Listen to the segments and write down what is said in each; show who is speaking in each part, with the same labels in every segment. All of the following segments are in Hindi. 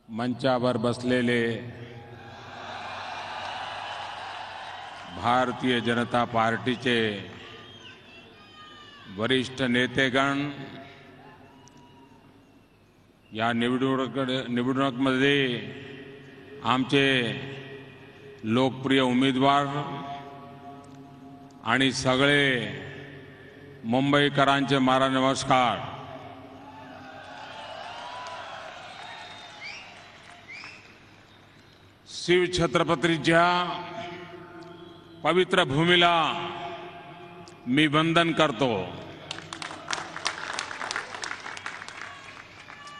Speaker 1: मंचावर बसलेले भारतीय जनता पार्टीचे वरिष्ठ नेतेगण या निवडणुकीमध्ये आमचे लोकप्रिय उमेदवार आणि सगळे मुंबईकरांचे मारा नमस्कार. शिव छत्रपतींच्या पवित्र भूमीला मी वंदन करतो.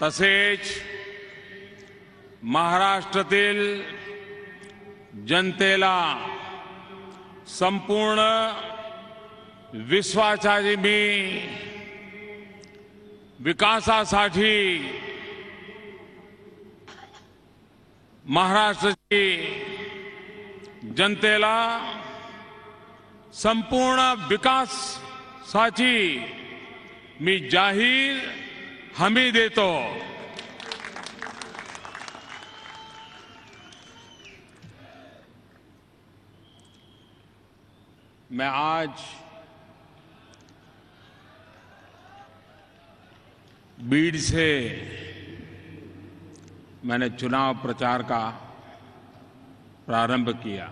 Speaker 1: तसेच महाराष्ट्रातील जनतेला संपूर्ण विश्वासाची मी विकासासाठी महाराष्ट्राची जनतेला संपूर्ण विकासाची मी जाहीर हमी देतो. मैं आज बीड से मैंने चुनाव प्रचार का प्रारंभ किया.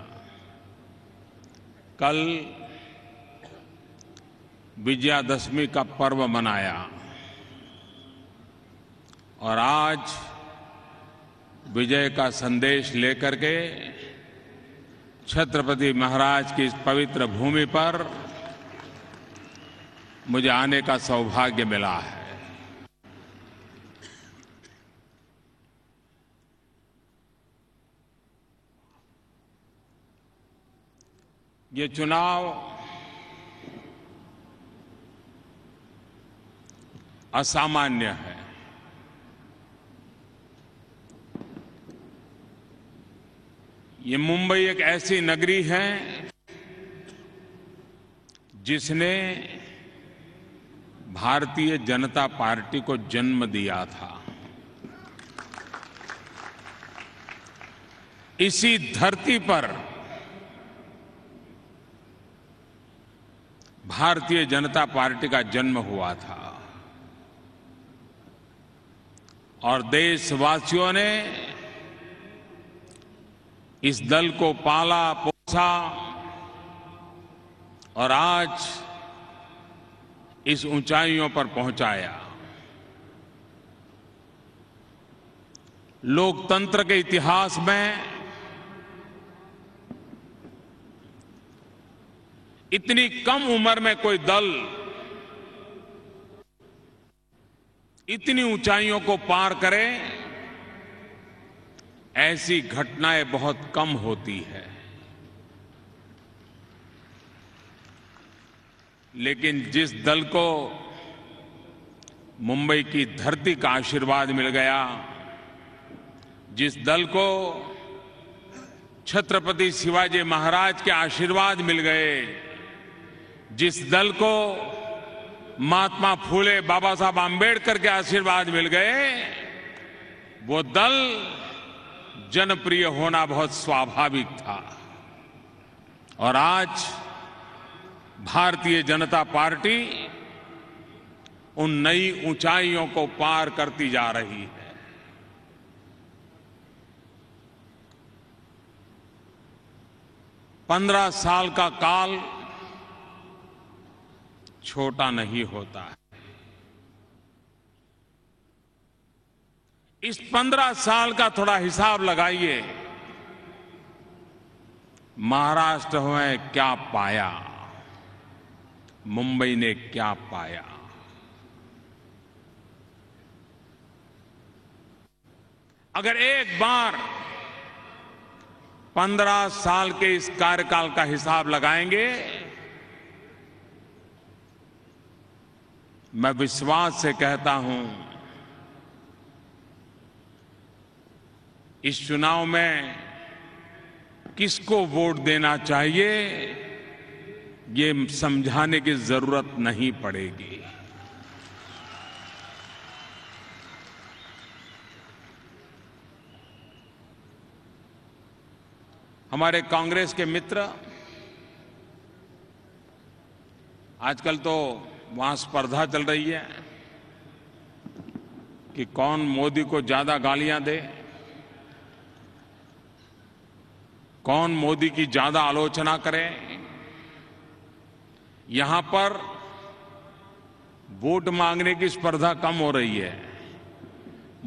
Speaker 1: कल विजयादशमी का पर्व मनाया और आज विजय का संदेश लेकर के छत्रपति महाराज की इस पवित्र भूमि पर मुझे आने का सौभाग्य मिला है. ये चुनाव असामान्य है. ये मुंबई एक ऐसी नगरी है जिसने भारतीय जनता पार्टी को जन्म दिया था. इसी धरती पर भारतीय जनता पार्टी का जन्म हुआ था और देशवासियों ने इस दल को पाला पोसा और आज इस ऊंचाइयों पर पहुंचाया. लोकतंत्र के इतिहास में इतनी कम उम्र में कोई दल इतनी ऊंचाइयों को पार करे, ऐसी घटनाएं बहुत कम होती है. लेकिन जिस दल को मुंबई की धरती का आशीर्वाद मिल गया, जिस दल को छत्रपति शिवाजी महाराज के आशीर्वाद मिल गए, जिस दल को महात्मा फूले बाबा साहब आंबेडकर के आशीर्वाद मिल गए, वो दल जनप्रिय होना बहुत स्वाभाविक था. और आज भारतीय जनता पार्टी उन नई ऊंचाइयों को पार करती जा रही है. पंद्रह साल का काल छोटा नहीं होता है. इस 15 साल का थोड़ा हिसाब लगाइए. महाराष्ट्र में क्या पाया, मुंबई ने क्या पाया. अगर एक बार 15 साल के इस कार्यकाल का हिसाब लगाएंगे, मैं विश्वास से कहता हूं, इस चुनाव में किसको वोट देना चाहिए ये समझाने की जरूरत नहीं पड़ेगी. हमारे कांग्रेस के मित्र, आजकल तो वहां स्पर्धा चल रही है कि कौन मोदी को ज्यादा गालियां दे, कौन मोदी की ज्यादा आलोचना करे। यहां पर वोट मांगने की स्पर्धा कम हो रही है,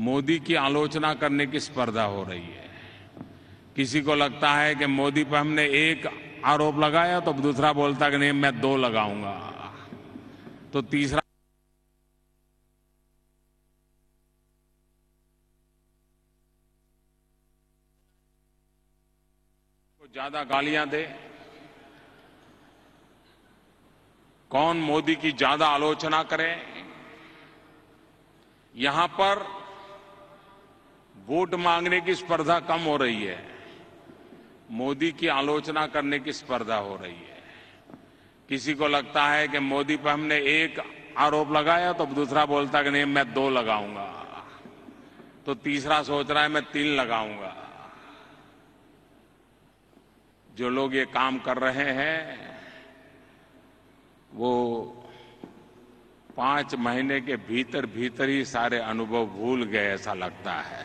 Speaker 1: मोदी की आलोचना करने की स्पर्धा हो रही है। किसी को लगता है कि मोदी पर हमने एक आरोप लगाया तो दूसरा बोलता कि नहीं मैं 2 लगाऊंगा, तो तीसरा को ज्यादा गालियां दे, कौन मोदी की ज्यादा आलोचना करे। यहां पर वोट मांगने की स्पर्धा कम हो रही है, मोदी की आलोचना करने की स्पर्धा हो रही है। किसी को लगता है कि मोदी पर हमने एक आरोप लगाया तो दूसरा बोलता कि नहीं मैं 2 लगाऊंगा, तो तीसरा सोच रहा है मैं 3 लगाऊंगा। जो लोग ये काम कर रहे हैं वो 5 महीने के भीतर भीतर ही सारे अनुभव भूल गए, ऐसा लगता है।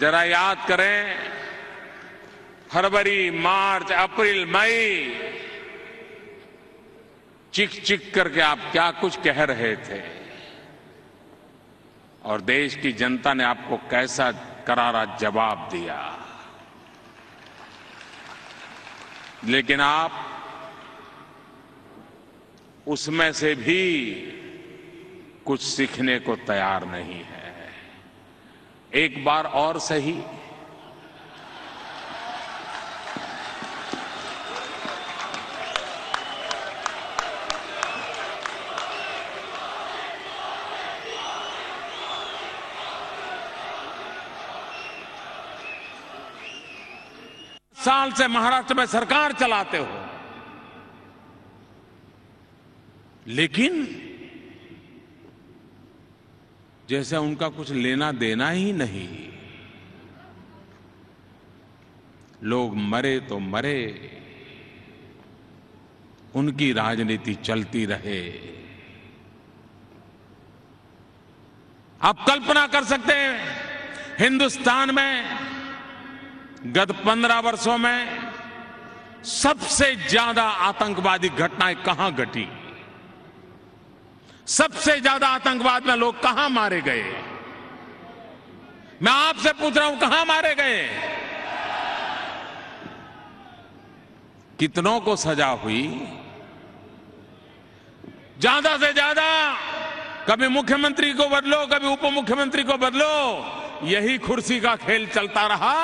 Speaker 1: जरा याद करें, फरवरी, मार्च, अप्रैल, मई, चिक चिक करके आप क्या कुछ कह रहे थे और देश की जनता ने आपको कैसा करारा जवाब दिया। लेकिन आप उसमें से भी कुछ सीखने को तैयार नहीं है। एक बार और सही, साल से महाराष्ट्र में सरकार चलाते हो, लेकिन जैसे उनका कुछ लेना देना ही नहीं। लोग मरे तो मरे, उनकी राजनीति चलती रहे। आप कल्पना कर सकते हैं, हिंदुस्तान में गत 15 वर्षों में सबसे ज्यादा आतंकवादी घटनाएं कहां घटी, सबसे ज्यादा आतंकवाद में लोग कहां मारे गए। मैं आपसे पूछ रहा हूं, कहां मारे गए, कितनों को सजा हुई। ज्यादा से ज्यादा कभी मुख्यमंत्री को बदलो, कभी उप मुख्यमंत्री को बदलो, यही कुर्सी का खेल चलता रहा,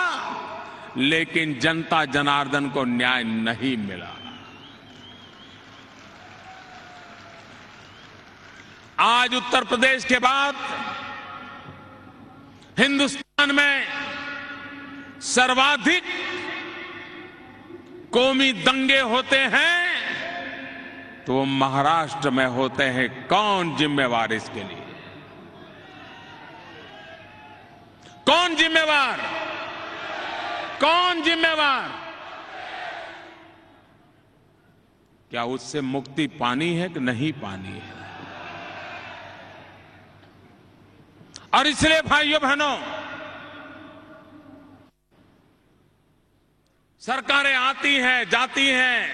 Speaker 1: लेकिन जनता जनार्दन को न्याय नहीं मिला। आज उत्तर प्रदेश के बाद हिंदुस्तान में सर्वाधिक कौमी दंगे होते हैं तो वो महाराष्ट्र में होते हैं। कौन जिम्मेवार इसके लिए, कौन जिम्मेवार, कौन जिम्मेवार? क्या उससे मुक्ति पानी है कि नहीं पानी है? और इसलिए भाइयों बहनों, सरकारें आती हैं जाती हैं,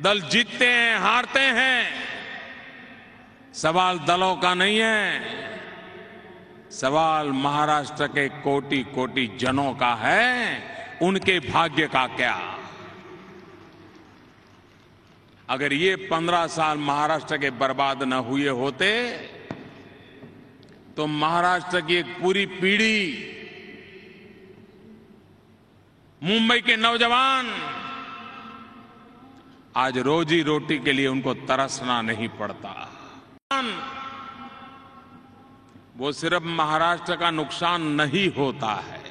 Speaker 1: दल जीतते हैं हारते हैं, सवाल दलों का नहीं है, सवाल महाराष्ट्र के कोटि कोटि जनों का है। उनके भाग्य का क्या? अगर ये 15 साल महाराष्ट्र के बर्बाद न हुए होते तो महाराष्ट्र की एक पूरी पीढ़ी, मुंबई के नौजवान आज रोजी रोटी के लिए उनको तरसना नहीं पड़ता। वो सिर्फ महाराष्ट्र का नुकसान नहीं होता है,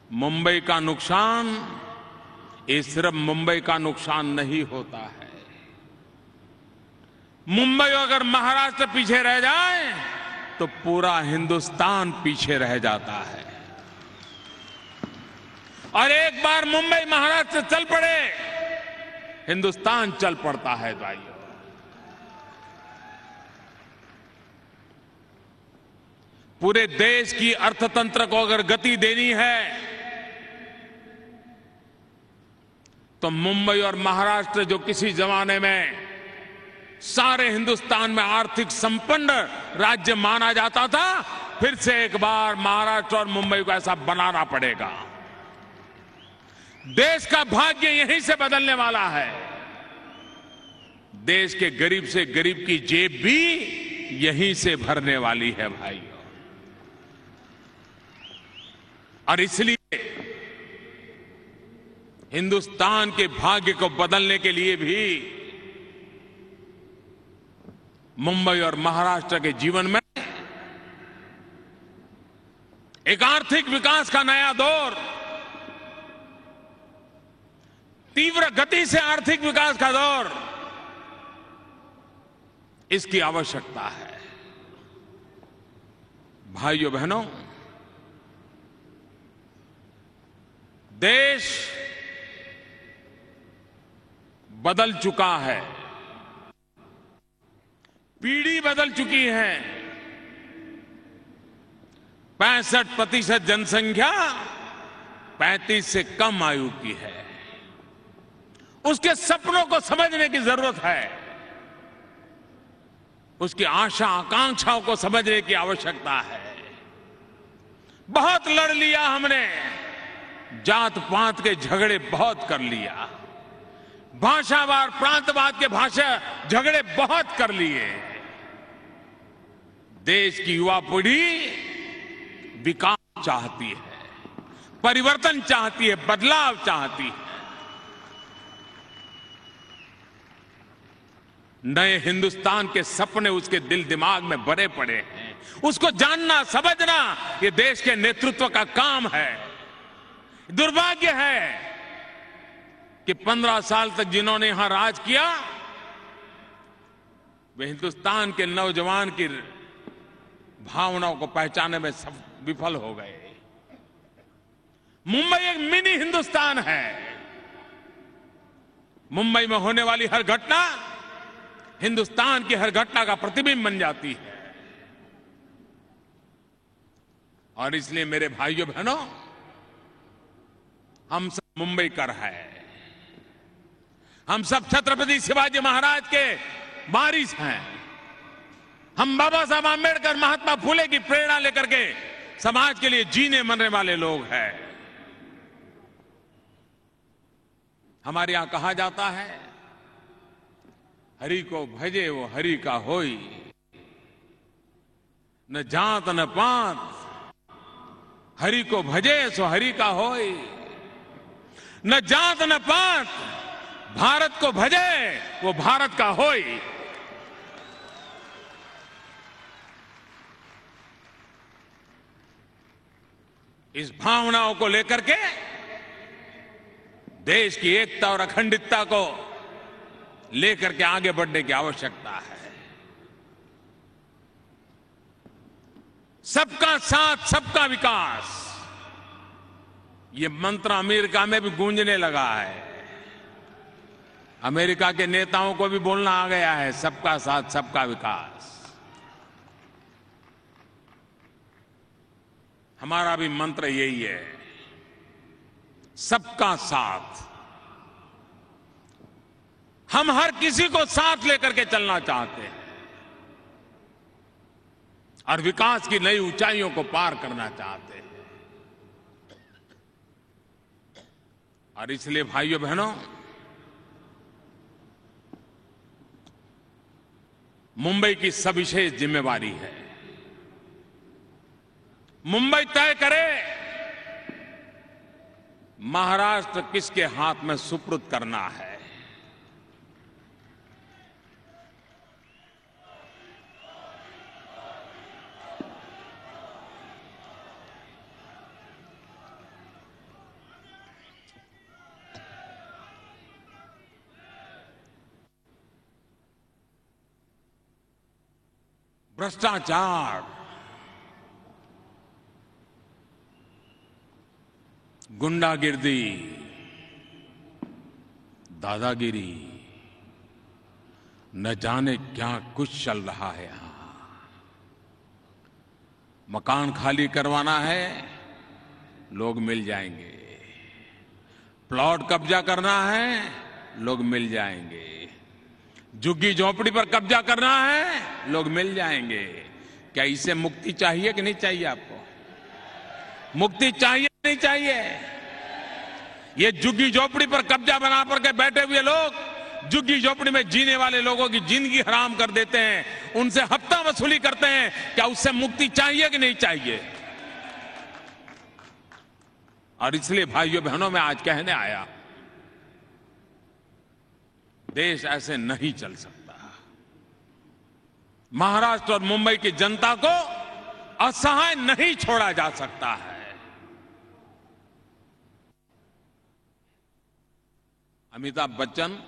Speaker 1: मुंबई का नुकसान, ये सिर्फ मुंबई का नुकसान नहीं होता है। मुंबई अगर महाराष्ट्र पीछे रह जाए तो पूरा हिंदुस्तान पीछे रह जाता है। और एक बार मुंबई महाराष्ट्र चल पड़े, हिंदुस्तान चल पड़ता है भाइयों। पूरे देश की अर्थतंत्र को अगर गति देनी है तो मुंबई और महाराष्ट्र, जो किसी जमाने में सारे हिंदुस्तान में आर्थिक संपन्न राज्य माना जाता था, फिर से एक बार महाराष्ट्र और मुंबई को ऐसा बनाना पड़ेगा। देश का भाग्य यहीं से बदलने वाला है। देश के गरीब से गरीब की जेब भी यहीं से भरने वाली है भाइयों। और इसलिए हिंदुस्तान के भाग्य को बदलने के लिए भी मुंबई और महाराष्ट्र के जीवन में एक आर्थिक विकास का नया दौर, तीव्र गति से आर्थिक विकास का दौर, इसकी आवश्यकता है। भाइयों बहनों, देश बदल चुका है, पीढ़ी बदल चुकी है। 65% जनसंख्या 35 से कम आयु की है। उसके सपनों को समझने की जरूरत है, उसकी आशा आकांक्षाओं को समझने की आवश्यकता है। बहुत लड़ लिया हमने, जात पात के झगड़े बहुत कर लिया, भाषावार प्रांतवाद के भाषा झगड़े बहुत कर लिए। देश की युवा पीढ़ी विकास चाहती है, परिवर्तन चाहती है, बदलाव चाहती है। नए हिंदुस्तान के सपने उसके दिल दिमाग में भरे पड़े हैं। उसको जानना समझना ये देश के नेतृत्व का काम है। दुर्भाग्य है कि 15 साल तक जिन्होंने यहां राज किया, वे हिंदुस्तान के नौजवान की भावनाओं को पहचानने में विफल हो गए। मुंबई एक मिनी हिंदुस्तान है। मुंबई में होने वाली हर घटना हिंदुस्तान की हर घटना का प्रतिबिंब बन जाती है। और इसलिए मेरे भाइयों बहनों, हम सब मुंबईकर हैं। हम सब छत्रपति शिवाजी महाराज के वारिस हैं। हम बाबा साहब आंबेडकर, महात्मा फुले की प्रेरणा लेकर के समाज के लिए जीने मरने वाले लोग हैं। हमारे यहां कहा जाता है, हरि को भजे वो हरि का होई, न जात न पात, हरि को भजे सो हरि का होई। न जात न पात, भारत को भजे वो भारत का होई। इस भावनाओं को लेकर के देश की एकता और अखंडितता को लेकर के आगे बढ़ने की आवश्यकता है। सबका साथ, सबका विकास, ये मंत्र अमेरिका में भी गूंजने लगा है। अमेरिका के नेताओं को भी बोलना आ गया है, सबका साथ, सबका विकास। हमारा भी मंत्र यही है, सबका साथ। हम हर किसी को साथ लेकर के चलना चाहते हैं और विकास की नई ऊंचाइयों को पार करना चाहते हैं। और इसलिए भाइयों बहनों, मुंबई की सविशेष जिम्मेवारी है। मुंबई तय करे महाराष्ट्र किसके हाथ में सुपुर्द करना है। भ्रष्टाचार, गुंडागिर्दी, दादागिरी, न जाने क्या कुछ चल रहा है यहां। मकान खाली करवाना है, लोग मिल जाएंगे। प्लॉट कब्जा करना है, लोग मिल जाएंगे। झुग्गी झोपड़ी पर कब्जा करना है, लोग मिल जाएंगे। क्या इससे मुक्ति चाहिए कि नहीं चाहिए? आपको मुक्ति चाहिए नहीं चाहिए? ये झुग्गी झोपड़ी पर कब्जा बना कर के बैठे हुए लोग झुग्गी झोपड़ी में जीने वाले लोगों की जिंदगी हराम कर देते हैं, उनसे हफ्ता वसूली करते हैं। क्या उससे मुक्ति चाहिए कि नहीं चाहिए? और इसलिए भाइयों बहनों, मैं आज कहने आया, देश ऐसे नहीं चल सकता। महाराष्ट्र और मुंबई की जनता को असहाय नहीं छोड़ा जा सकता है। अमिताभ बच्चन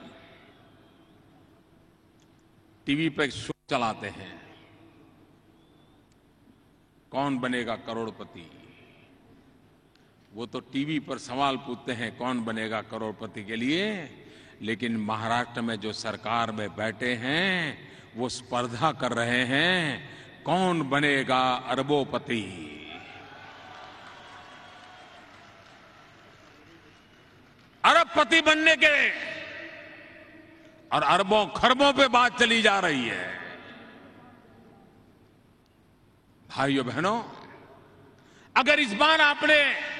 Speaker 1: टीवी पर शो चलाते हैं, कौन बनेगा करोड़पति। वो तो टीवी पर सवाल पूछते हैं कौन बनेगा करोड़पति के लिए, लेकिन महाराष्ट्र में जो सरकार में बैठे हैं वो स्पर्धा कर रहे हैं कौन बनेगा अरबोपति। अरबपति बनने के और अरबों खरबों पे बात चली जा रही है। भाइयों बहनों, अगर इस बार आपने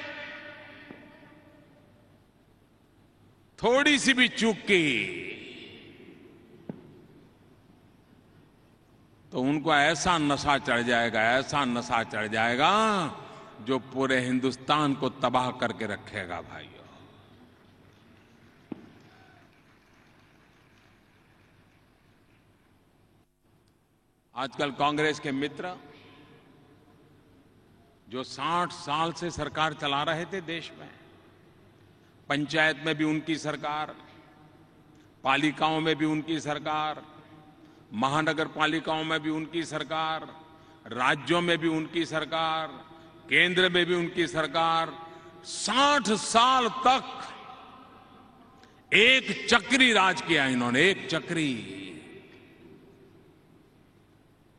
Speaker 1: थोड़ी सी भी चूक की तो उनको ऐसा नशा चढ़ जाएगा, ऐसा नशा चढ़ जाएगा जो पूरे हिंदुस्तान को तबाह करके रखेगा। भाइयों, आजकल कांग्रेस के मित्र जो 60 साल से सरकार चला रहे थे देश में, पंचायत में भी उनकी सरकार, पालिकाओं में भी उनकी सरकार, महानगर पालिकाओं में भी उनकी सरकार, राज्यों में भी उनकी सरकार, केंद्र में भी उनकी सरकार, 60 साल तक एक चक्री राज किया इन्होंने, एक चक्री।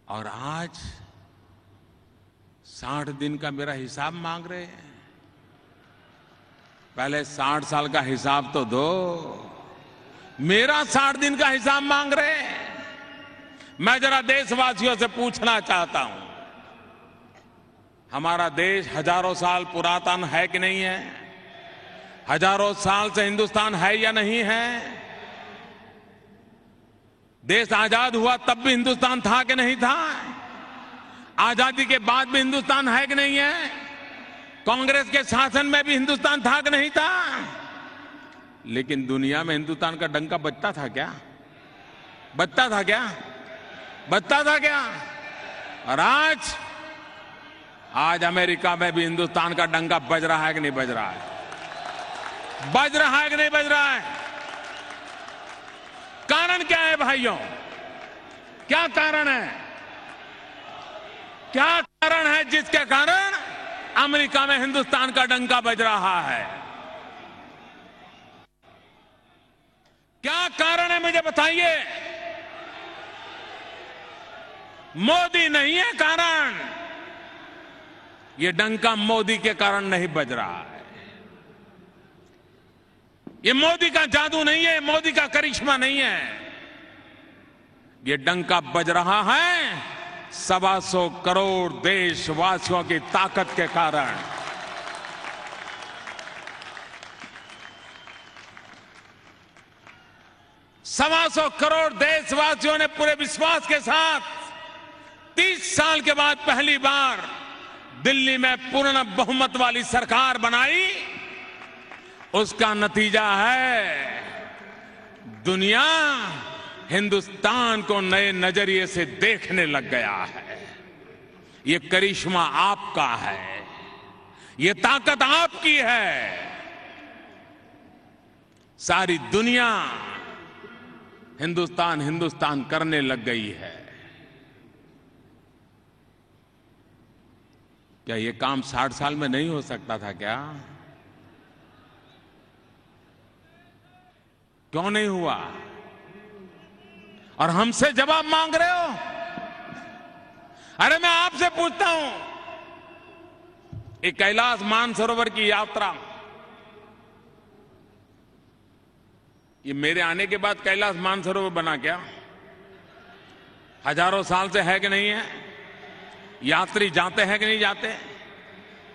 Speaker 1: और आज 60 दिन का मेरा हिसाब मांग रहे हैं। पहले 60 साल का हिसाब तो दो, मेरा 60 दिन का हिसाब मांग रहे हैं। मैं जरा देशवासियों से पूछना चाहता हूं, हमारा देश हजारों साल पुरातन है कि नहीं है? हजारों साल से हिंदुस्तान है या नहीं है? देश आजाद हुआ तब भी हिंदुस्तान था कि नहीं था? आजादी के बाद भी हिंदुस्तान है कि नहीं है? कांग्रेस के शासन में भी हिंदुस्तान था कि नहीं था? लेकिन दुनिया में हिंदुस्तान का डंका बजता था क्या? बजता था क्या? बजता था क्या? और आज अमेरिका में भी हिंदुस्तान का डंका बज रहा है कि नहीं बज रहा है? बज रहा है कि नहीं बज रहा है? कारण क्या है भाइयों? क्या कारण है? क्या कारण है जिसके कारण अमेरिका में हिंदुस्तान का डंका बज रहा है? क्या कारण है मुझे बताइए। मोदी नहीं है कारण। ये डंका मोदी के कारण नहीं बज रहा है। ये मोदी का जादू नहीं है, मोदी का करिश्मा नहीं है। ये डंका बज रहा है 125 करोड़ देशवासियों की ताकत के कारण। सवा सौ करोड़ देशवासियों ने पूरे विश्वास के साथ 30 साल के बाद पहली बार दिल्ली में पूर्ण बहुमत वाली सरकार बनाई। उसका नतीजा है दुनिया हिंदुस्तान को नए नजरिए से देखने लग गया है। ये करिश्मा आपका है, ये ताकत आपकी है। सारी दुनिया हिंदुस्तान हिंदुस्तान करने लग गई है। क्या ये काम 60 साल में नहीं हो सकता था क्या? क्यों नहीं हुआ? और हमसे जवाब मांग रहे हो? अरे मैं आपसे पूछता हूं, ये कैलाश मानसरोवर की यात्रा, ये मेरे आने के बाद कैलाश मानसरोवर बना क्या? हजारों साल से है कि नहीं है? यात्री जाते हैं कि नहीं जाते?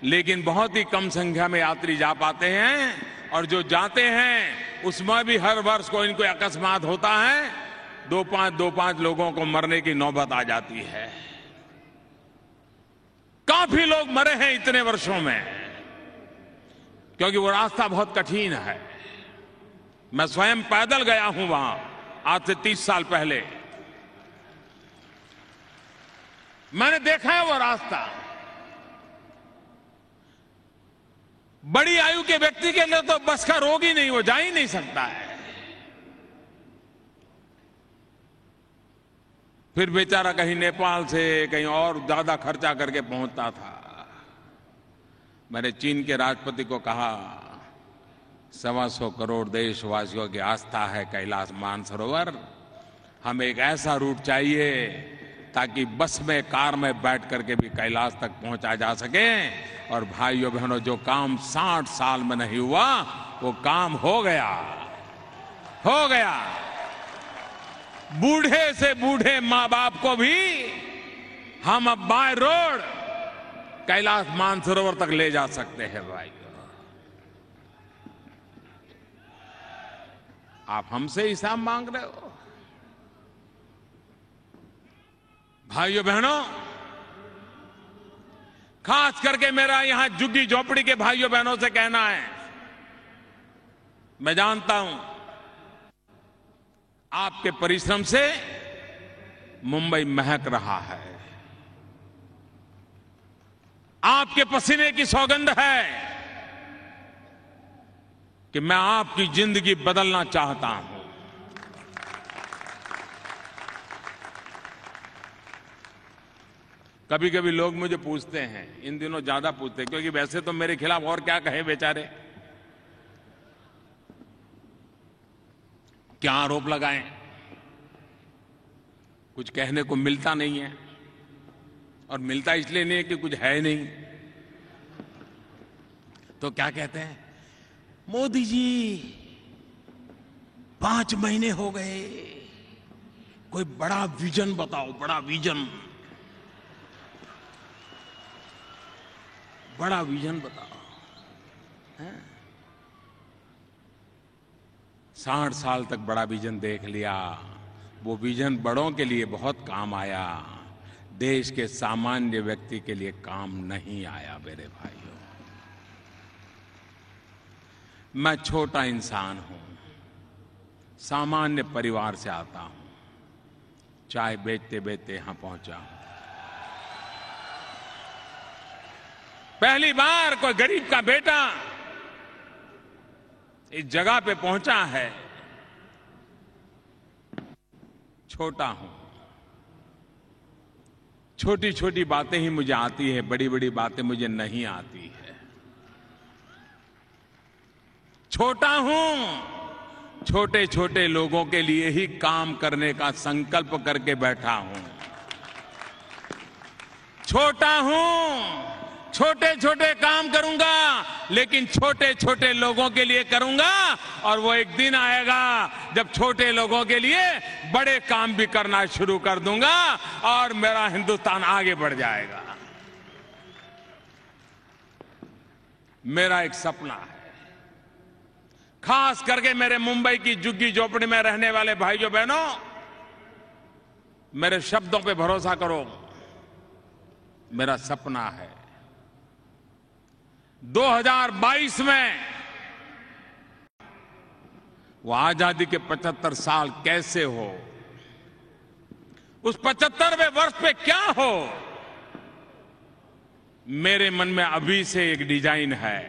Speaker 1: लेकिन बहुत ही कम संख्या में यात्री जा पाते हैं, और जो जाते हैं उसमें भी हर वर्ष कोई न कोई अकस्मात होता है, दो पांच लोगों को मरने की नौबत आ जाती है। काफी लोग मरे हैं इतने वर्षों में, क्योंकि वो रास्ता बहुत कठिन है। मैं स्वयं पैदल गया हूं वहां आज से 30 साल पहले। मैंने देखा है वो रास्ता। बड़ी आयु के व्यक्ति के लिए तो बस का रोग ही नहीं, वो जा ही नहीं सकता है। फिर बेचारा कहीं नेपाल से कहीं और ज्यादा खर्चा करके पहुंचता था। मैंने चीन के राष्ट्रपति को कहा, 125 करोड़ देशवासियों की आस्था है कैलाश मानसरोवर, हमें एक ऐसा रूट चाहिए ताकि बस में, कार में बैठ करके भी कैलाश तक पहुंचा जा सके। और भाइयों बहनों, जो काम 60 साल में नहीं हुआ, वो काम हो गया, हो गया। बूढ़े से बूढ़े मां बाप को भी हम अब बाय रोड कैलाश मानसरोवर तक ले जा सकते हैं। भाई, आप हमसे हिसाब मांग रहे हो? भाइयों बहनों, खास करके मेरा यहां झुग्गी झोपड़ी के भाइयों बहनों से कहना है, मैं जानता हूं आपके परिश्रम से मुंबई महक रहा है, आपके पसीने की सौगंध है कि मैं आपकी जिंदगी बदलना चाहता हूं। कभी कभी लोग मुझे पूछते हैं, इन दिनों ज्यादा पूछते हैं, क्योंकि वैसे तो मेरे खिलाफ और क्या कहे बेचारे, क्या आरोप लगाएं, कुछ कहने को मिलता नहीं है, और मिलता इसलिए नहीं है कि कुछ है नहीं। तो क्या कहते हैं, मोदी जी 5 महीने हो गए, कोई बड़ा विजन बताओ, बड़ा विजन, बड़ा विजन बताओ। 60 साल तक बड़ा विजन देख लिया, वो विजन बड़ों के लिए बहुत काम आया, देश के सामान्य व्यक्ति के लिए काम नहीं आया। मेरे भाइयों, मैं छोटा इंसान हूं, सामान्य परिवार से आता हूं, चाय बेचते बेचते यहां पहुंचा हूं। पहली बार कोई गरीब का बेटा इस जगह पे पहुंचा है। छोटा हूं, छोटी छोटी बातें ही मुझे आती है, बड़ी बड़ी बातें मुझे नहीं आती है। छोटा हूं, छोटे छोटे लोगों के लिए ही काम करने का संकल्प करके बैठा हूं। छोटा हूं, छोटे छोटे काम करूंगा, लेकिन छोटे छोटे लोगों के लिए करूंगा, और वो एक दिन आएगा जब छोटे लोगों के लिए बड़े काम भी करना शुरू कर दूंगा, और मेरा हिंदुस्तान आगे बढ़ जाएगा। मेरा एक सपना है, खास करके मेरे मुंबई की झुग्गी झोपड़ी में रहने वाले भाइयों बहनों, मेरे शब्दों पे भरोसा करो। मेरा सपना है 2022 में वो आजादी के 75 साल कैसे हो, उस 75वें वर्ष पे क्या हो, मेरे मन में अभी से एक डिजाइन है।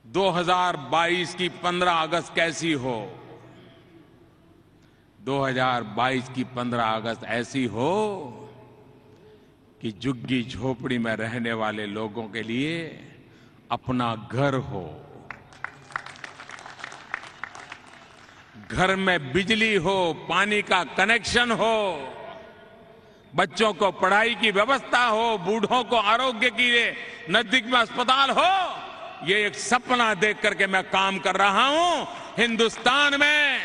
Speaker 1: 2022 की 15 अगस्त कैसी हो, 2022 की 15 अगस्त ऐसी हो कि झुग्गी झोपड़ी में रहने वाले लोगों के लिए अपना घर हो, घर में बिजली हो, पानी का कनेक्शन हो, बच्चों को पढ़ाई की व्यवस्था हो, बूढ़ों को आरोग्य की नजदीक में अस्पताल हो, ये एक सपना देख करके मैं काम कर रहा हूं। हिंदुस्तान में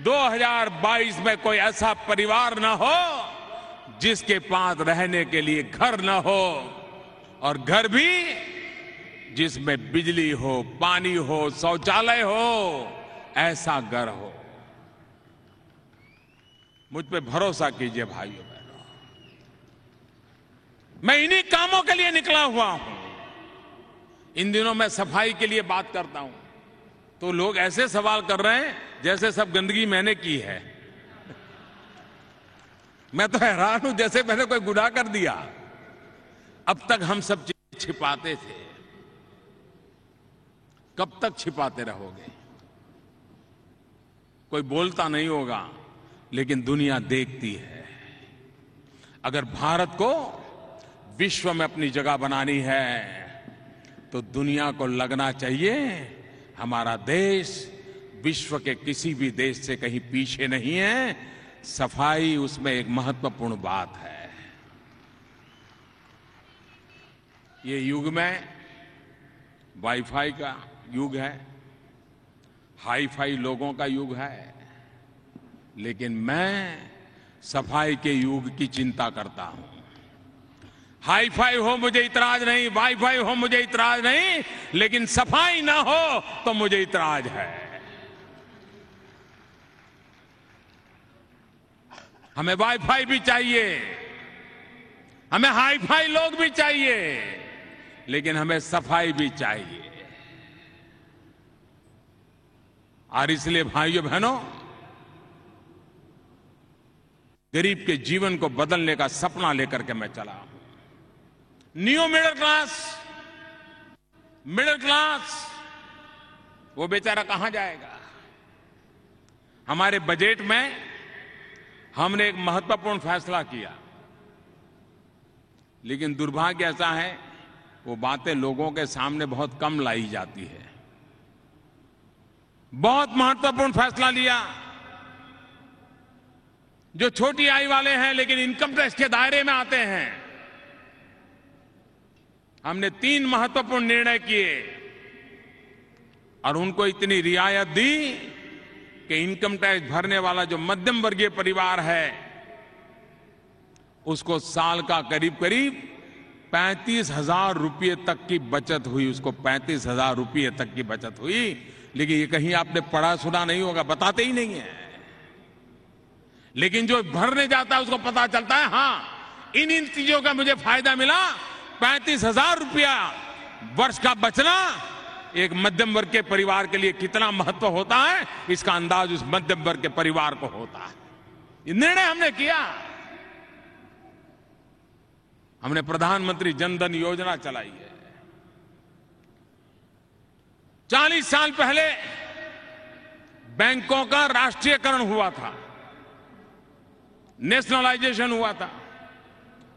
Speaker 1: 2022 में कोई ऐसा परिवार ना हो जिसके पास रहने के लिए घर ना हो, और घर भी जिसमें बिजली हो, पानी हो, शौचालय हो, ऐसा घर हो। मुझ पे भरोसा कीजिए भाइयों बहनों, मैं इन्हीं कामों के लिए निकला हुआ हूं। इन दिनों मैं सफाई के लिए बात करता हूं तो लोग ऐसे सवाल कर रहे हैं जैसे सब गंदगी मैंने की है। मैं तो हैरान हूं, जैसे मैंने कोई गुनाह कर दिया। अब तक हम सब चीजें छिपाते थे, कब तक छिपाते रहोगे? कोई बोलता नहीं होगा लेकिन दुनिया देखती है। अगर भारत को विश्व में अपनी जगह बनानी है तो दुनिया को लगना चाहिए हमारा देश विश्व के किसी भी देश से कहीं पीछे नहीं है। सफाई उसमें एक महत्वपूर्ण बात है। ये युग में वाईफाई का युग है, हाई फाई लोगों का युग है, लेकिन मैं सफाई के युग की चिंता करता हूं। हाई फाई हो मुझे इतराज नहीं, वाईफाई हो मुझे इतराज नहीं, लेकिन सफाई ना हो तो मुझे इतराज है। हमें वाईफाई भी चाहिए, हमें हाई फाई लोग भी चाहिए, लेकिन हमें सफाई भी चाहिए। और इसलिए भाइयों बहनों, गरीब के जीवन को बदलने का सपना लेकर के मैं चला हूं। न्यू मिडिल क्लास वो बेचारा कहां जाएगा? हमारे बजट में हमने एक महत्वपूर्ण फैसला किया, लेकिन दुर्भाग्य ऐसा है वो बातें लोगों के सामने बहुत कम लाई जाती है। बहुत महत्वपूर्ण फैसला लिया, जो छोटी आय वाले हैं लेकिन इनकम टैक्स के दायरे में आते हैं। हमने 3 महत्वपूर्ण निर्णय किए और उनको इतनी रियायत दी कि इनकम टैक्स भरने वाला जो मध्यम वर्गीय परिवार है उसको साल का करीब 35,000 रुपये तक की बचत हुई। उसको 35,000 रुपये तक की बचत हुई। लेकिन ये कहीं आपने पढ़ा सुना नहीं होगा, बताते ही नहीं है। लेकिन जो भरने जाता है उसको पता चलता है, हां इन चीजों का मुझे फायदा मिला। 35,000 रुपया वर्ष का बचना एक मध्यम वर्ग के परिवार के लिए कितना महत्व होता है, इसका अंदाज उस मध्यम वर्ग के परिवार को होता है। ये निर्णय हमने किया। हमने प्रधानमंत्री जनधन योजना चलाई है। 40 साल पहले बैंकों का राष्ट्रीयकरण हुआ था, नेशनलाइजेशन हुआ था,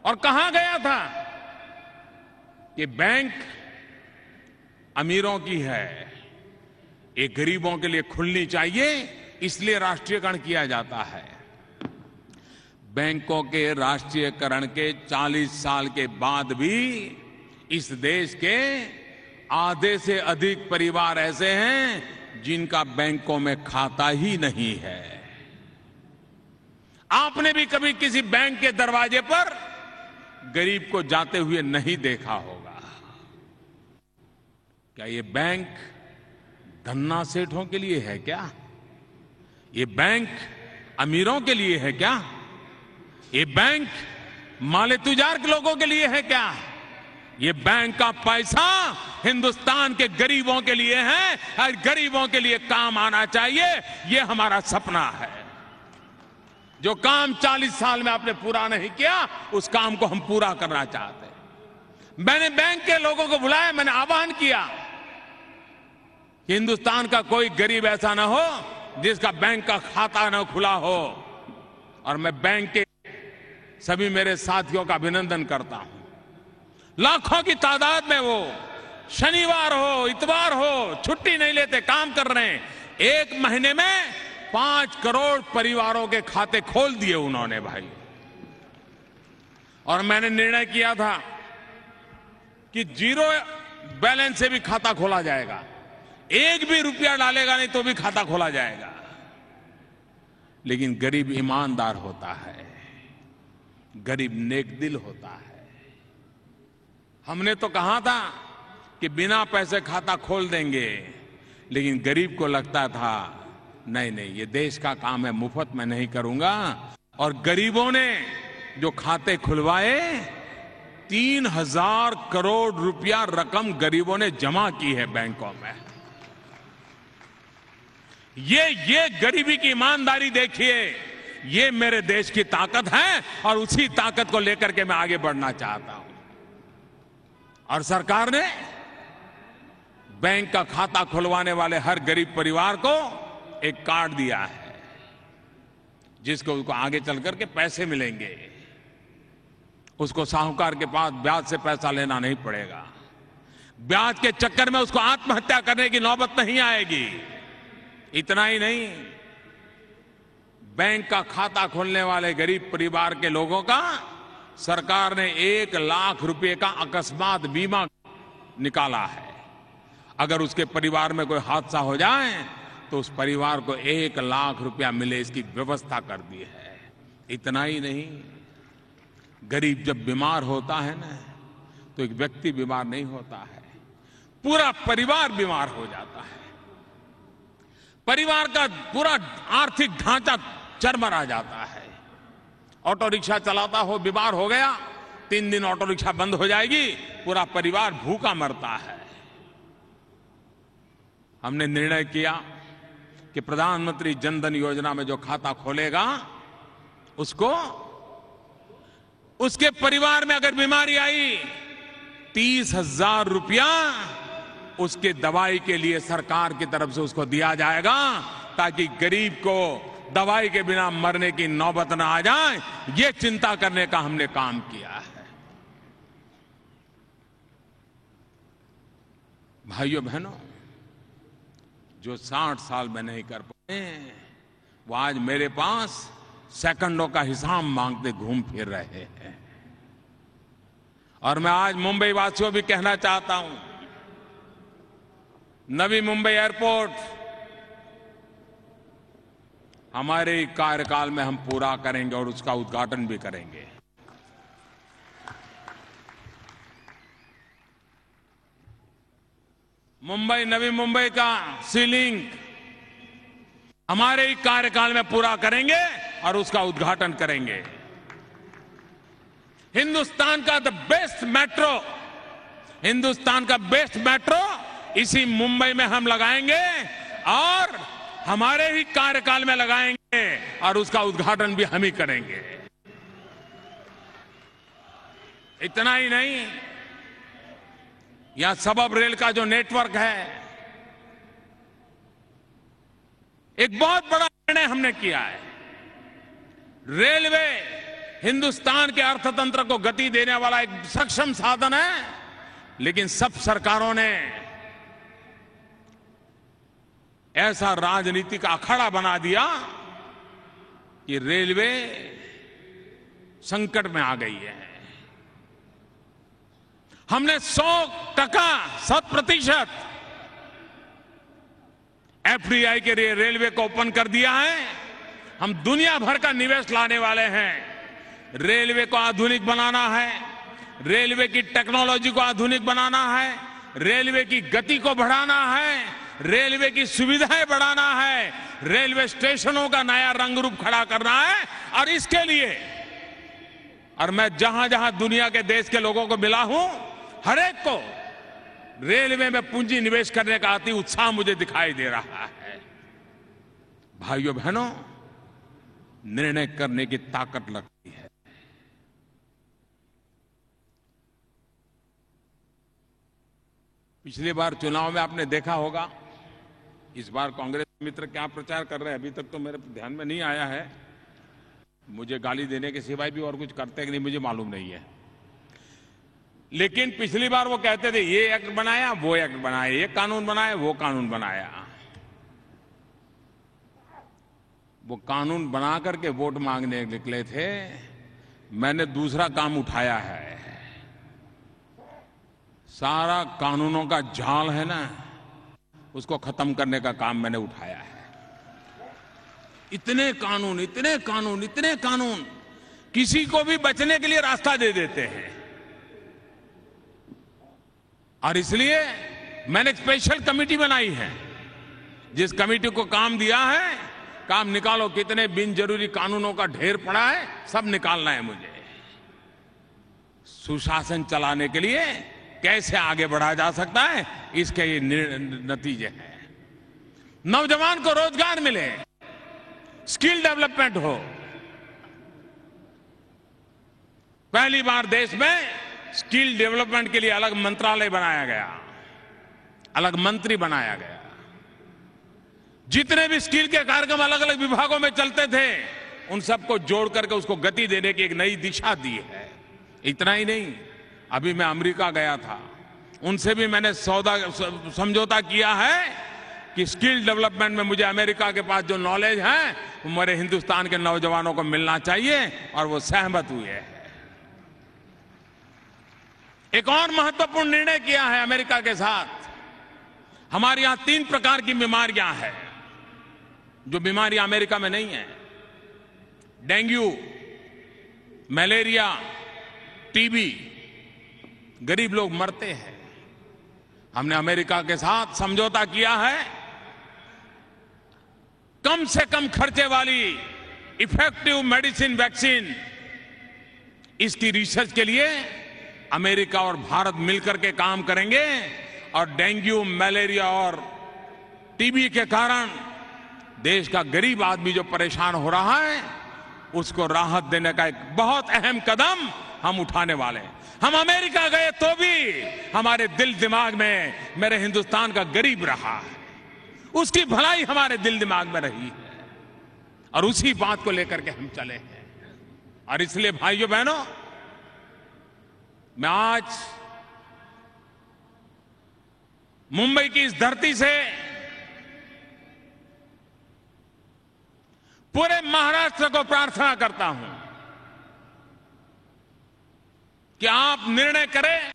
Speaker 1: और कहा गया था कि बैंक अमीरों की है, ये गरीबों के लिए खुलनी चाहिए, इसलिए राष्ट्रीयकरण किया जाता है। बैंकों के राष्ट्रीयकरण के 40 साल के बाद भी इस देश के आधे से अधिक परिवार ऐसे हैं जिनका बैंकों में खाता ही नहीं है। आपने भी कभी किसी बैंक के दरवाजे पर गरीब को जाते हुए नहीं देखा होगा। क्या ये बैंक धन्ना सेठों के लिए है क्या? ये बैंक अमीरों के लिए है क्या? ये बैंक माले तुजार के लोगों के लिए है क्या? ये बैंक का पैसा हिंदुस्तान के गरीबों के लिए है और गरीबों के लिए काम आना चाहिए। ये हमारा सपना है। जो काम 40 साल में आपने पूरा नहीं किया, उस काम को हम पूरा करना चाहते हैं। मैंने बैंक के लोगों को बुलाया, मैंने आह्वान किया कि हिंदुस्तान का कोई गरीब ऐसा ना हो जिसका बैंक का खाता ना खुला हो। और मैं बैंक के सभी मेरे साथियों का अभिनंदन करता हूं। लाखों की तादाद में वो शनिवार हो, इतवार हो, छुट्टी नहीं लेते, काम कर रहे हैं। एक महीने में 5 करोड़ परिवारों के खाते खोल दिए उन्होंने भाई। और मैंने निर्णय किया था कि जीरो बैलेंस से भी खाता खोला जाएगा, एक भी रुपया डालेगा नहीं तो भी खाता खोला जाएगा। लेकिन गरीब ईमानदार होता है, गरीब नेक दिल होता है। हमने तो कहा था कि बिना पैसे खाता खोल देंगे, लेकिन गरीब को लगता था नहीं नहीं ये देश का काम है, मुफ्त में नहीं करूंगा। और गरीबों ने जो खाते खुलवाए, 3,000 करोड़ रुपया रकम गरीबों ने जमा की है बैंकों में। ये गरीबी की ईमानदारी देखिए, ये मेरे देश की ताकत है और उसी ताकत को लेकर के मैं आगे बढ़ना चाहता हूं। और सरकार ने बैंक का खाता खुलवाने वाले हर गरीब परिवार को एक कार्ड दिया है, जिसको उसको आगे चल करके पैसे मिलेंगे। उसको साहूकार के पास ब्याज से पैसा लेना नहीं पड़ेगा, ब्याज के चक्कर में उसको आत्महत्या करने की नौबत नहीं आएगी। इतना ही नहीं, बैंक का खाता खोलने वाले गरीब परिवार के लोगों का सरकार ने 1 लाख रुपए का अकस्मात बीमा निकाला है। अगर उसके परिवार में कोई हादसा हो जाए तो उस परिवार को 1 लाख रुपया मिले, इसकी व्यवस्था कर दी है। इतना ही नहीं, गरीब जब बीमार होता है ना, तो एक व्यक्ति बीमार नहीं होता है, पूरा परिवार बीमार हो जाता है। परिवार का पूरा आर्थिक ढांचा चरमरा जाता है। ऑटो रिक्शा चलाता हो, बीमार हो गया, 3 दिन ऑटो रिक्शा बंद हो जाएगी, पूरा परिवार भूखा मरता है। हमने निर्णय किया कि प्रधानमंत्री जन धन योजना में जो खाता खोलेगा, उसको उसके परिवार में अगर बीमारी आई, 30,000 रुपया उसके दवाई के लिए सरकार की तरफ से उसको दिया जाएगा, ताकि गरीब को दवाई के बिना मरने की नौबत न आ जाए। ये चिंता करने का हमने काम किया है। भाइयों बहनों, जो 60 साल में नहीं कर पाए, वो आज मेरे पास सेकंडों का हिसाब मांगते घूम फिर रहे हैं। और मैं आज मुंबई वासियों भी कहना चाहता हूं, नवी मुंबई एयरपोर्ट हमारे कार्यकाल में हम पूरा करेंगे और उसका उद्घाटन भी करेंगे। नवी मुंबई का सी लिंक हमारे ही कार्यकाल में पूरा करेंगे और उसका उद्घाटन करेंगे। हिंदुस्तान का बेस्ट मेट्रो इसी मुंबई में हम लगाएंगे और हमारे ही कार्यकाल में लगाएंगे और उसका उद्घाटन भी हम ही करेंगे। इतना ही नहीं, यहां सबअब रेल का जो नेटवर्क है, एक बहुत बड़ा निर्णय हमने किया है। रेलवे हिंदुस्तान के अर्थतंत्र को गति देने वाला एक सक्षम साधन है, लेकिन सब सरकारों ने ऐसा राजनीतिक अखाड़ा बना दिया कि रेलवे संकट में आ गई है। हमने 100% एफडीआई के लिए रेलवे को ओपन कर दिया है। हम दुनिया भर का निवेश लाने वाले हैं। रेलवे को आधुनिक बनाना है, रेलवे की टेक्नोलॉजी को आधुनिक बनाना है, रेलवे की गति को बढ़ाना है, रेलवे की सुविधाएं बढ़ाना है, रेलवे स्टेशनों का नया रंग रूप खड़ा करना है। और इसके लिए, और मैं जहां जहां दुनिया के देश के लोगों को मिला हूं, हर एक को रेलवे में पूंजी निवेश करने का अति उत्साह मुझे दिखाई दे रहा है। भाइयों बहनों, निर्णय करने की ताकत लगती है। पिछली बार चुनाव में आपने देखा होगा, इस बार कांग्रेस मित्र क्या प्रचार कर रहे हैं, अभी तक तो मेरे ध्यान में नहीं आया है। मुझे गाली देने के सिवाय भी और कुछ करते कि नहीं मुझे मालूम नहीं है। लेकिन पिछली बार वो कहते थे ये एक्ट बनाया, वो एक्ट बनाया, ये कानून बनाया, वो कानून बनाया। वो कानून बना करके वोट मांगने निकले थे। मैंने दूसरा काम उठाया है। सारा कानूनों का जाल है ना, उसको खत्म करने का काम मैंने उठाया है। इतने कानून, इतने कानून, इतने कानून किसी को भी बचने के लिए रास्ता दे देते हैं। और इसलिए मैंने एक स्पेशल कमेटी बनाई है, जिस कमेटी को काम दिया है, काम निकालो। कितने बिन जरूरी कानूनों का ढेर पड़ा है, सब निकालना है मुझे। सुशासन चलाने के लिए कैसे आगे बढ़ा जा सकता है, इसके ये नतीजे हैं। नौजवान को रोजगार मिले, स्किल डेवलपमेंट हो। पहली बार देश में स्किल डेवलपमेंट के लिए अलग मंत्रालय बनाया गया, अलग मंत्री बनाया गया। जितने भी स्किल के कार्यक्रम अलग अलग विभागों में चलते थे, उन सबको जोड़ करके उसको गति देने की एक नई दिशा दी है। इतना ही नहीं, अभी मैं अमेरिका गया था, उनसे भी मैंने समझौता किया है कि स्किल डेवलपमेंट में मुझे अमेरिका के पास जो नॉलेज है वो मेरे हिंदुस्तान के नौजवानों को मिलना चाहिए, और वो सहमत हुए हैं। एक और महत्वपूर्ण निर्णय किया है अमेरिका के साथ। हमारे यहां 3 प्रकार की बीमारियां हैं जो बीमारियां अमेरिका में नहीं है। Dengue, malaria, TB. गरीब लोग मरते हैं। हमने अमेरिका के साथ समझौता किया है, कम से कम खर्चे वाली इफेक्टिव मेडिसिन, वैक्सीन, इसकी रिसर्च के लिए अमेरिका और भारत मिलकर के काम करेंगे। और डेंगू, मलेरिया और टीबी के कारण देश का गरीब आदमी जो परेशान हो रहा है, उसको राहत देने का एक बहुत अहम कदम हम उठाने वाले हैं। हम अमेरिका गए तो भी हमारे दिल दिमाग में मेरे हिंदुस्तान का गरीब रहा है, उसकी भलाई हमारे दिल दिमाग में रही है, और उसी बात को लेकर के हम चले हैं। और इसलिए भाइयों बहनों, मैं आज मुंबई की इस धरती से पूरे महाराष्ट्र को प्रार्थना करता हूं कि आप निर्णय करें,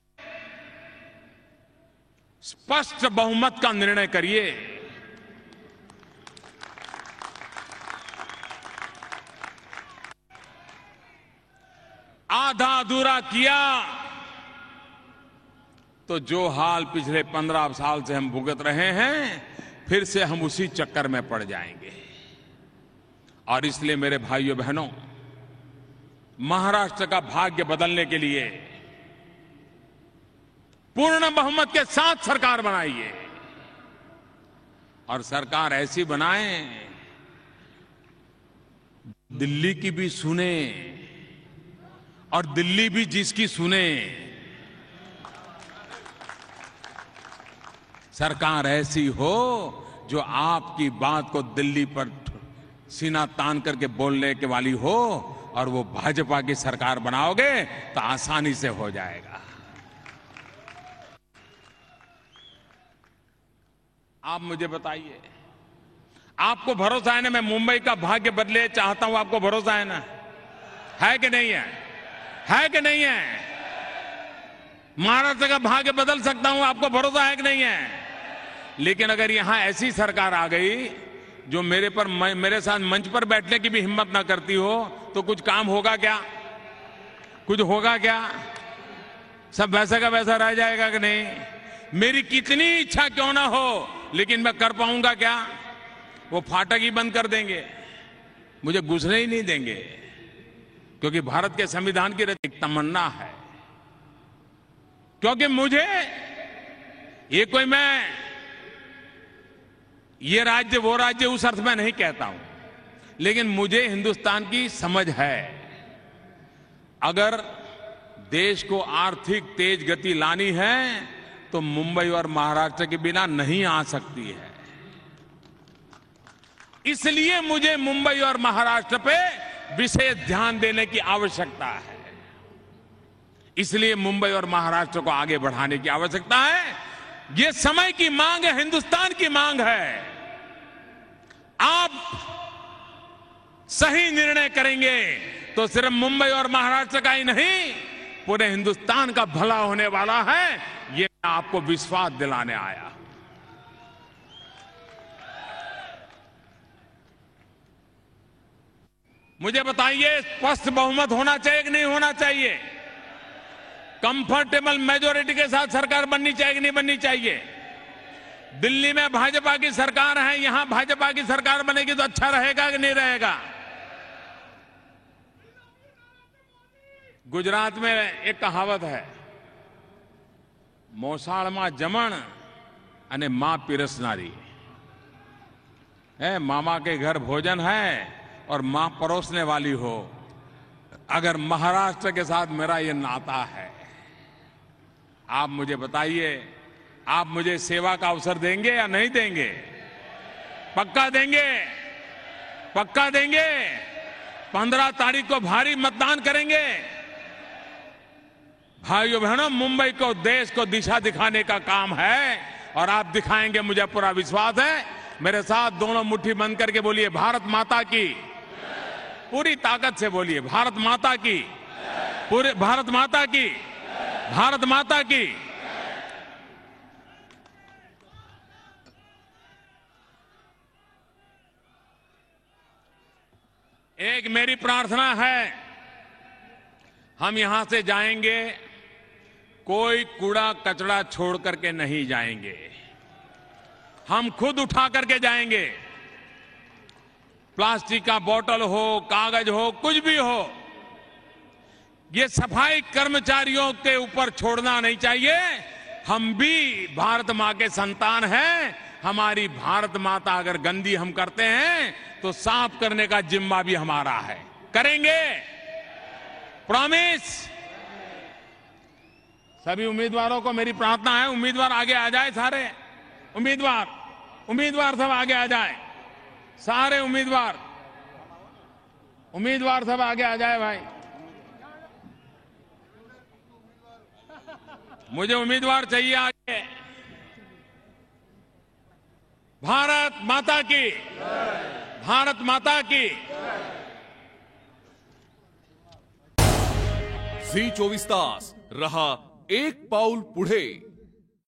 Speaker 1: स्पष्ट बहुमत का निर्णय करिए। आधा अधूरा किया तो जो हाल पिछले 15 साल से हम भुगत रहे हैं, फिर से हम उसी चक्कर में पड़ जाएंगे। और इसलिए मेरे भाइयों बहनों, महाराष्ट्र का भाग्य बदलने के लिए पूर्ण बहुमत के साथ सरकार बनाइए, और सरकार ऐसी बनाए दिल्ली की भी सुने, और दिल्ली भी जिसकी सुने। सरकार ऐसी हो जो आपकी बात को दिल्ली पर सीना तान करके बोलने के वाली हो, और वो भाजपा की सरकार बनाओगे तो आसानी से हो जाएगा। आप मुझे बताइए, आपको भरोसा है ना मैं मुंबई का भाग्य बदले चाहता हूं? आपको भरोसा है ना? है कि नहीं है? है कि नहीं है? महाराष्ट्र का भाग्य बदल सकता हूं, आपको भरोसा है कि नहीं है? लेकिन अगर यहां ऐसी सरकार आ गई जो मेरे साथ मंच पर बैठने की भी हिम्मत ना करती हो, तो कुछ काम होगा क्या? कुछ होगा क्या? सब वैसा का वैसा रह जाएगा कि नहीं? मेरी कितनी इच्छा क्यों ना हो, लेकिन मैं कर पाऊंगा क्या? वो फाटक ही बंद कर देंगे, मुझे घुसने ही नहीं देंगे, क्योंकि भारत के संविधान की एक तमन्ना है। क्योंकि मुझे ये राज्य वो राज्य उस अर्थ में नहीं कहता हूं, लेकिन मुझे हिंदुस्तान की समझ है। अगर देश को आर्थिक तेज गति लानी है तो मुंबई और महाराष्ट्र के बिना नहीं आ सकती है। इसलिए मुझे मुंबई और महाराष्ट्र पे विशेष ध्यान देने की आवश्यकता है। इसलिए मुंबई और महाराष्ट्र को आगे बढ़ाने की आवश्यकता है। ये समय की मांग है, हिंदुस्तान की मांग है। आप सही निर्णय करेंगे तो सिर्फ मुंबई और महाराष्ट्र का ही नहीं, पूरे हिंदुस्तान का भला होने वाला है। ये मैं आपको विश्वास दिलाने आया। मुझे बताइए, स्पष्ट बहुमत होना चाहिए कि नहीं होना चाहिए? कंफर्टेबल मेजोरिटी के साथ सरकार बननी चाहिए कि नहीं बननी चाहिए? दिल्ली में भाजपा की सरकार है, यहां भाजपा की सरकार बनेगी तो अच्छा रहेगा कि नहीं रहेगा? गुजरात में एक कहावत है, मोसाळमा जमण अने मां पीरसनारी है। मामा के घर भोजन है और मां परोसने वाली हो। अगर महाराष्ट्र के साथ मेरा ये नाता है, आप मुझे बताइए, आप मुझे सेवा का अवसर देंगे या नहीं देंगे? पक्का देंगे? पक्का देंगे? 15 तारीख को भारी मतदान करेंगे। भाइयों बहनों, मुंबई को, देश को दिशा दिखाने का काम है और आप दिखाएंगे, मुझे पूरा विश्वास है। मेरे साथ दोनों मुट्ठी बंद करके बोलिए, भारत माता की। पूरी ताकत से बोलिए, भारत माता की। पूरे भारत माता की। भारत माता की। एक मेरी प्रार्थना है, हम यहां से जाएंगे, कोई कूड़ा कचरा छोड़ करके नहीं जाएंगे। हम खुद उठा करके जाएंगे। प्लास्टिक का बोतल हो, कागज हो, कुछ भी हो, ये सफाई कर्मचारियों के ऊपर छोड़ना नहीं चाहिए। हम भी भारत मां के संतान हैं। हमारी भारत माता अगर गंदी हम करते हैं तो साफ करने का जिम्मा भी हमारा है। करेंगे? प्रॉमिस? सभी उम्मीदवारों को मेरी प्रार्थना है, उम्मीदवार आगे आ जाए। सारे उम्मीदवार सब आगे आ जाए। सारे उम्मीदवार सब आगे आ जाए भाई। मुझे उम्मीदवार चाहिए आगे। भारत माता की। भारत माता की।
Speaker 2: झी 24 तास रहा एक पाऊल पुढे।